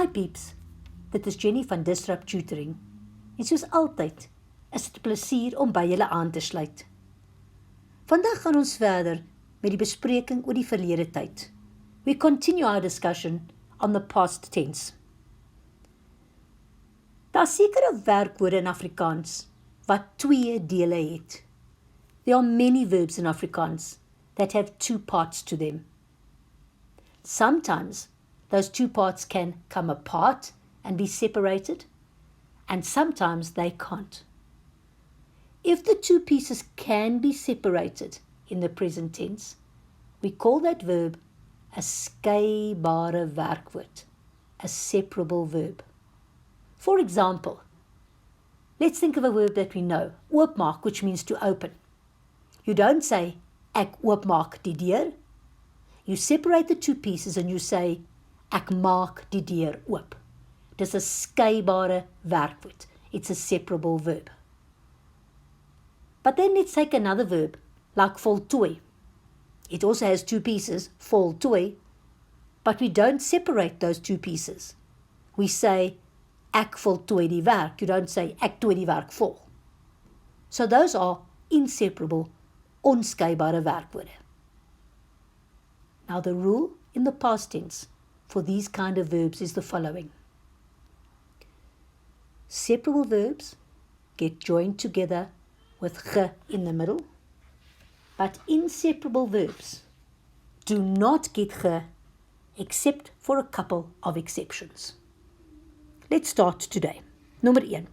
Hi peeps, dit is Jenny van Disrupt Tutoring. En soos altyd, is dit 'n plesier om by julle aan te sluit. Vandag gaan ons verder met die bespreking oor die verlede tyd. We continue our discussion on the past tense. Daar is sekere werkwoorde in Afrikaans wat twee dele het. There are many verbs in Afrikaans that have two parts to them. Sometimes those two parts can come apart and be separated, and sometimes they can't. If the two pieces can be separated in the present tense, we call that verb a Skeibare werkwoord, a separable verb. For example, let's think of a verb that we know, oopmaak, which means to open. You don't say, ek oopmaak die deur. You separate the two pieces and you say, ek maak die deur oop. Dis 'n Skeibare werkwoord. It's a separable verb. But then let's take another verb, like voltooi. It also has two pieces, voltooi, but we don't separate those two pieces. We say, ek voltooi die werk. You don't say, ek tooi die werk vol. So those are inseparable, onskeibare werkwoorde. Now the rule in the past tense for these kind of verbs is the following. Separable verbs get joined together with ge in the middle, but inseparable verbs do not get ge except for a couple of exceptions. Let's start today. Nommer 1.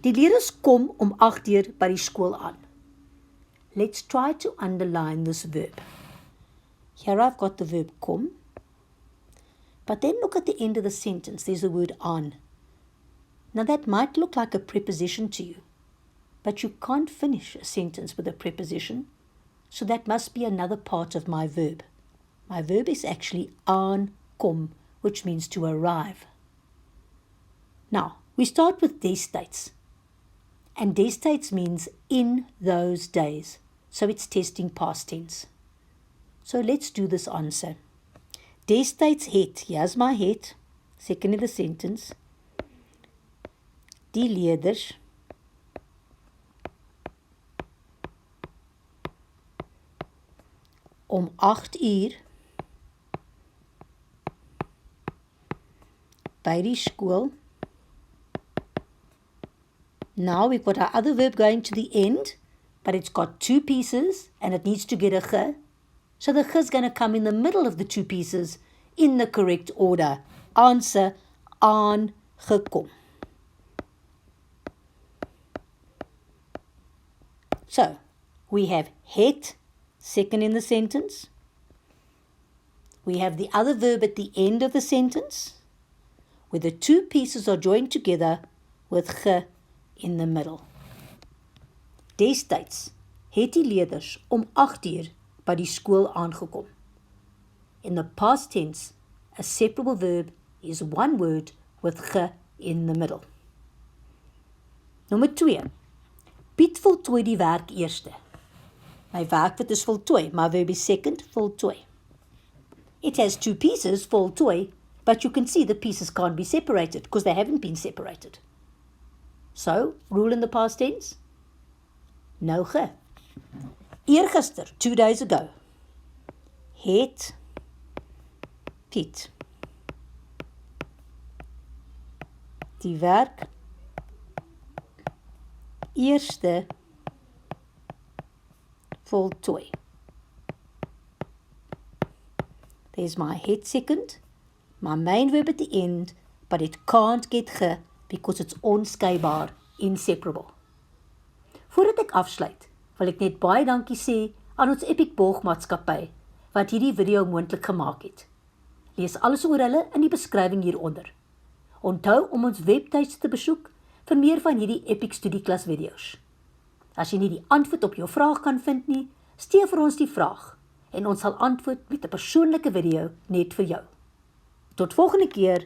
Die leerders kom om 8:00 by die skool aan. Let's try to underline this verb. Here I've got the verb kom, but then look at the end of the sentence. There's the word aan. Now that might look like a preposition to you, but you can't finish a sentence with a preposition, so that must be another part of my verb. My verb is actually aankom, which means to arrive. Now, we start with destyds, and destyds means in those days, so it's testing past tense. So let's do this answer. Destyds het, here's my het, second in the sentence, die leerders om 8:00 by die skool. Now we've got our other verb going to the end, but it's got two pieces and it needs to get a ge. So the ge is going to come in the middle of the two pieces in the correct order. Answer, aangekom. So we have het, second in the sentence. We have the other verb at the end of the sentence, where the two pieces are joined together with ge in the middle. Destyds het die leerders om 8:00 by die skool aangekom. In the past tense, a separable verb is one word with ge in the middle. Nommer 2. Piet voltooi die werk eerste. My werkwoord is voltooi, my verb is second, voltooi. It has two pieces, voltooi, but you can see the pieces can't be separated because they haven't been separated. So, rule in the past tense? No ge. Eergister, 2 days ago, het Piet die werk eerste voltooi. There's my het second, my main verb at the end, but it can't get ge because it's onskeibare, inseparable. Voordat ek afsluit, wil ek net baie dankie sê aan ons Epic Borgmaatskappy wat hierdie video moontlik gemaak het. Lees alles oor hulle in die beskrywing hieronder. Onthou om ons webtuiste te besoek vir meer van hierdie Epic studieklas video's. As jy nie die antwoord op jou vraag kan vind nie, stuur vir ons die vraag en ons sal antwoord met 'n persoonlike video net vir jou. Tot volgende keer.